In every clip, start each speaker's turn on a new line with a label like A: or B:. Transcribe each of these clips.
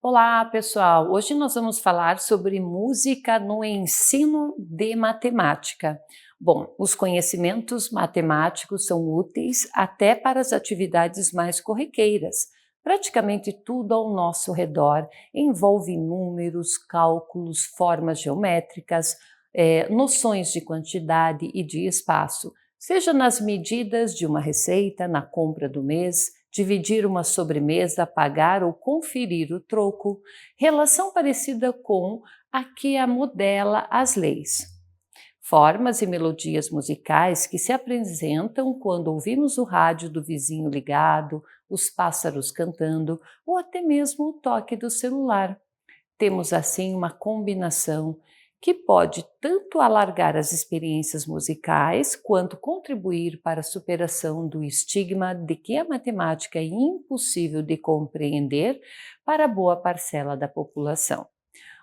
A: Olá, pessoal! Hoje nós vamos falar sobre música no ensino de matemática. Bom, os conhecimentos matemáticos são úteis até para as atividades mais corriqueiras. Praticamente tudo ao nosso redor envolve números, cálculos, formas geométricas, noções de quantidade e de espaço, seja nas medidas de uma receita, na compra do mês, dividir uma sobremesa, pagar ou conferir o troco, relação parecida com a que a modela as leis. Formas e melodias musicais que se apresentam quando ouvimos o rádio do vizinho ligado, os pássaros cantando ou até mesmo o toque do celular. Temos assim uma combinação que pode tanto alargar as experiências musicais quanto contribuir para a superação do estigma de que a matemática é impossível de compreender para boa parcela da população.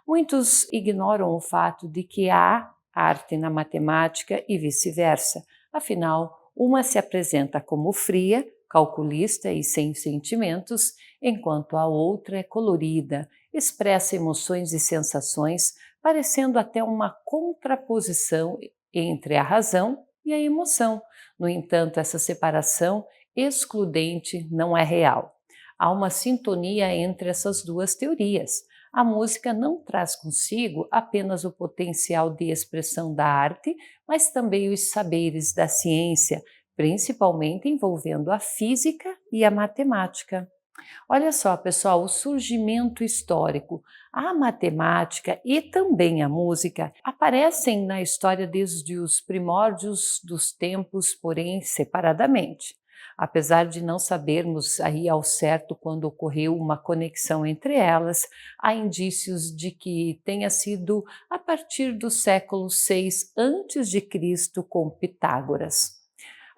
A: Muitos ignoram o fato de que há arte na matemática e vice-versa, afinal, uma se apresenta como fria, calculista e sem sentimentos, enquanto a outra é colorida, expressa emoções e sensações, parecendo até uma contraposição entre a razão e a emoção. No entanto, essa separação excludente não é real. Há uma sintonia entre essas duas teorias. A música não traz consigo apenas o potencial de expressão da arte, mas também os saberes da ciência, principalmente envolvendo a física e a matemática. Olha só, pessoal, o surgimento histórico, a matemática e também a música aparecem na história desde os primórdios dos tempos, porém separadamente. Apesar de não sabermos aí ao certo quando ocorreu uma conexão entre elas, há indícios de que tenha sido a partir do século VI a.C. com Pitágoras.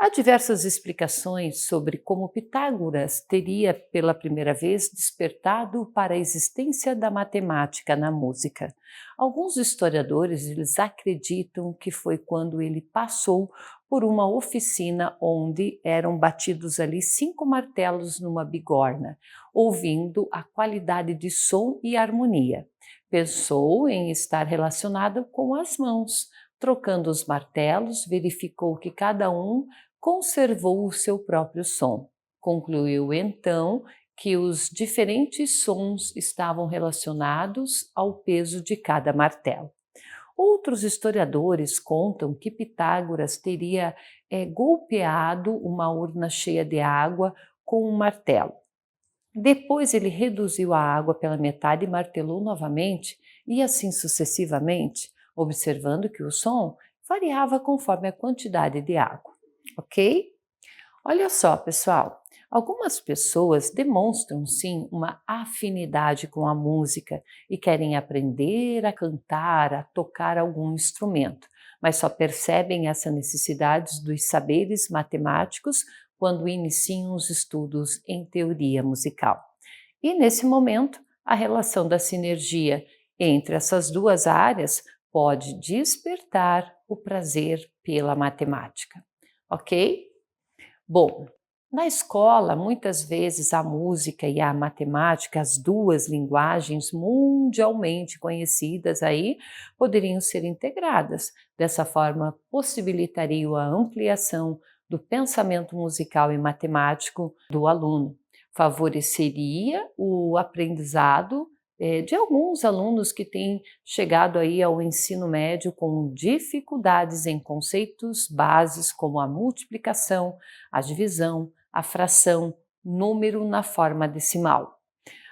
A: Há diversas explicações sobre como Pitágoras teria pela primeira vez despertado para a existência da matemática na música. Alguns historiadores eles acreditam que foi quando ele passou por uma oficina onde eram batidos ali 5 martelos numa bigorna, ouvindo a qualidade de som e harmonia. Pensou em estar relacionado com as mãos. Trocando os martelos, verificou que cada um conservou o seu próprio som. Concluiu então que os diferentes sons estavam relacionados ao peso de cada martelo. Outros historiadores contam que Pitágoras teria golpeado uma urna cheia de água com um martelo. Depois ele reduziu a água pela metade e martelou novamente, e assim sucessivamente, observando que o som variava conforme a quantidade de água, ok? Olha só, pessoal, algumas pessoas demonstram sim uma afinidade com a música e querem aprender a cantar, a tocar algum instrumento, mas só percebem essa necessidade dos saberes matemáticos quando iniciam os estudos em teoria musical. E nesse momento, a relação da sinergia entre essas duas áreas pode despertar o prazer pela matemática, ok? Bom, na escola, muitas vezes a música e a matemática, as duas linguagens mundialmente conhecidas aí, poderiam ser integradas. Dessa forma, possibilitaria a ampliação do pensamento musical e matemático do aluno. Favoreceria o aprendizado de alguns alunos que têm chegado aí ao ensino médio com dificuldades em conceitos bases como a multiplicação, a divisão, a fração, número na forma decimal.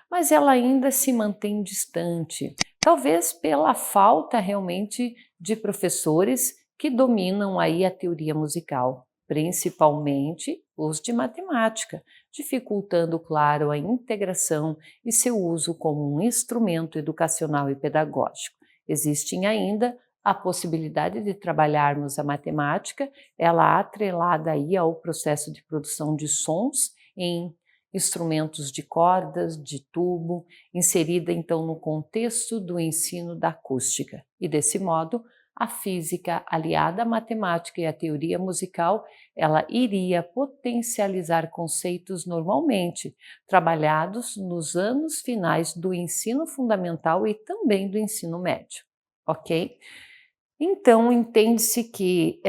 A: Mas ela ainda se mantém distante, talvez pela falta realmente de professores que dominam aí a teoria musical, principalmente os de matemática, dificultando, claro, a integração e seu uso como um instrumento educacional e pedagógico. Existem ainda a possibilidade de trabalharmos a matemática, ela atrelada aí ao processo de produção de sons em instrumentos de cordas, de tubo, inserida então no contexto do ensino da acústica. E desse modo, a física aliada à matemática e à teoria musical, ela iria potencializar conceitos normalmente trabalhados nos anos finais do ensino fundamental e também do ensino médio, ok? Então, entende-se que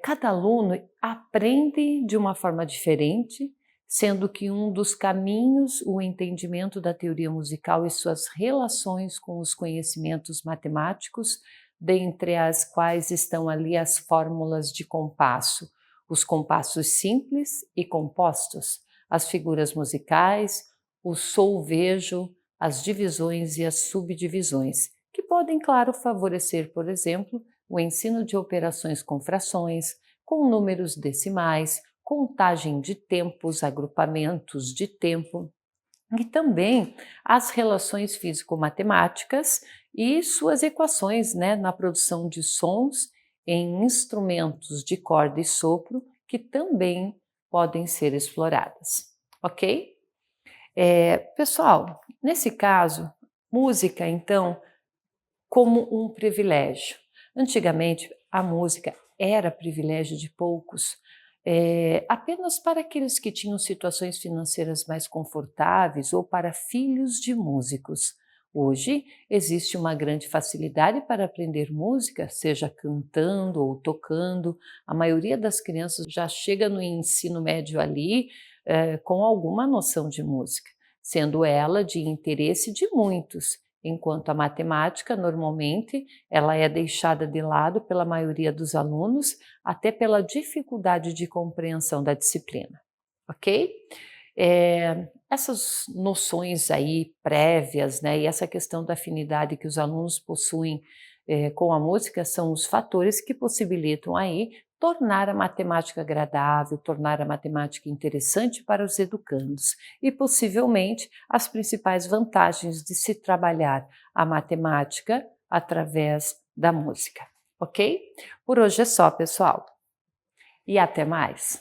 A: cada aluno aprende de uma forma diferente, sendo que um dos caminhos, o entendimento da teoria musical e suas relações com os conhecimentos matemáticos, dentre as quais estão ali as fórmulas de compasso, os compassos simples e compostos, as figuras musicais, o solfejo, as divisões e as subdivisões, que podem, claro, favorecer, por exemplo, o ensino de operações com frações, com números decimais, contagem de tempos, agrupamentos de tempo e também as relações físico-matemáticas e suas equações, né, na produção de sons em instrumentos de corda e sopro que também podem ser exploradas, ok? Pessoal, nesse caso, música então como um privilégio. Antigamente, a música era privilégio de poucos, apenas para aqueles que tinham situações financeiras mais confortáveis ou para filhos de músicos. Hoje, existe uma grande facilidade para aprender música, seja cantando ou tocando. A maioria das crianças já chega no ensino médio ali, com alguma noção de música, sendo ela de interesse de muitos. Enquanto a matemática, normalmente, ela é deixada de lado pela maioria dos alunos, até pela dificuldade de compreensão da disciplina, ok? Essas noções aí prévias, né, e essa questão da afinidade que os alunos possuem com a música são os fatores que possibilitam aí tornar a matemática agradável, tornar a matemática interessante para os educandos e possivelmente as principais vantagens de se trabalhar a matemática através da música, ok? Por hoje é só, pessoal, e até mais!